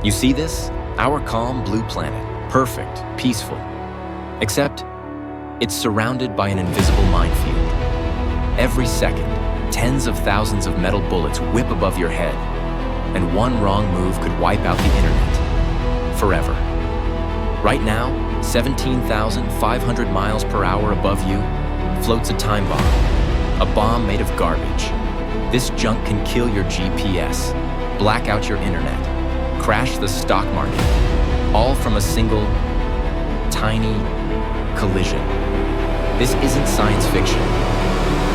You see this? Our calm blue planet, perfect, peaceful. Except, it's surrounded by an invisible minefield. Every second, tens of thousands of metal bullets whip above your head, and one wrong move could wipe out the internet. Forever. Right now, 17,500 miles per hour above you, floats a time bomb. A bomb made of garbage. This junk can kill your GPS, black out your internet, crash the stock market, all from a single, tiny collision. This isn't science fiction.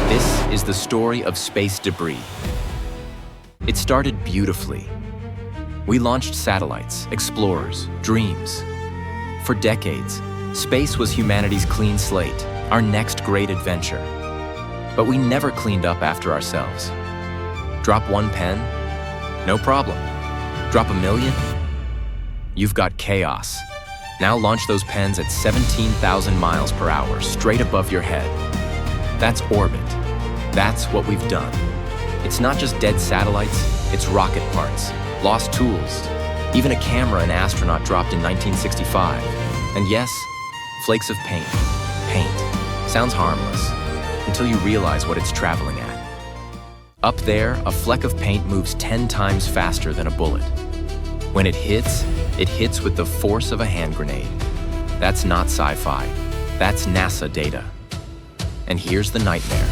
This is the story of space debris. It started beautifully. We launched satellites, explorers, dreams. For decades, space was humanity's clean slate, our next great adventure. But we never cleaned up after ourselves. Drop one pen? No problem. Drop a million? You've got chaos. Now launch those pens at 17,000 miles per hour, straight above your head. That's orbit. That's what we've done. It's not just dead satellites, it's rocket parts, lost tools, even a camera an astronaut dropped in 1965. And yes, flakes of paint. Paint. Sounds harmless, until you realize what it's traveling at. Up there, a fleck of paint moves 10 times faster than a bullet. When it hits with the force of a hand grenade. That's not sci-fi. That's NASA data. And here's the nightmare.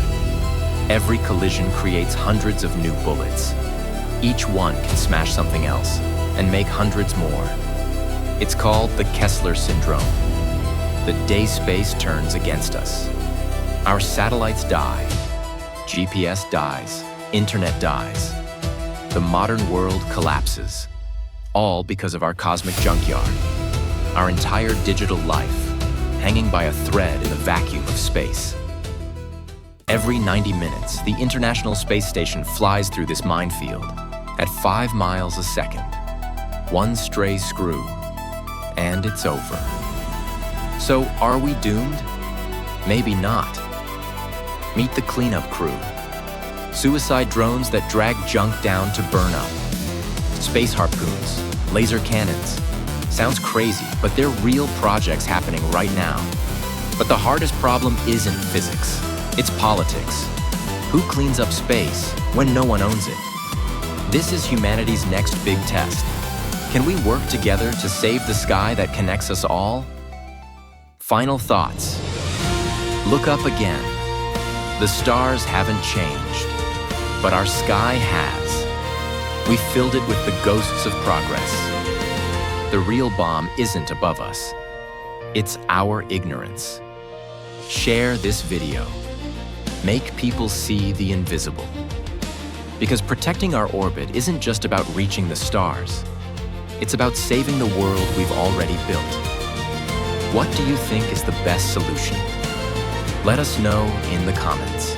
Every collision creates hundreds of new bullets. Each one can smash something else and make hundreds more. It's called the Kessler Syndrome. The day space turns against us. Our satellites die. GPS dies. Internet dies. The modern world collapses. All because of our cosmic junkyard. Our entire digital life, hanging by a thread in the vacuum of space. Every 90 minutes, the International Space Station flies through this minefield at 5 miles a second. One stray screw, and it's over. So, are we doomed? Maybe not. Meet the cleanup crew. Suicide drones that drag junk down to burn up. Space harpoons, laser cannons. Sounds crazy, but they're real projects happening right now. But the hardest problem isn't physics. It's politics. Who cleans up space when no one owns it? This is humanity's next big test. Can we work together to save the sky that connects us all? Final thoughts. Look up again. The stars haven't changed, but our sky has. We filled it with the ghosts of progress. The real bomb isn't above us. It's our ignorance. Share this video. Make people see the invisible. Because protecting our orbit isn't just about reaching the stars. It's about saving the world we've already built. What do you think is the best solution? Let us know in the comments.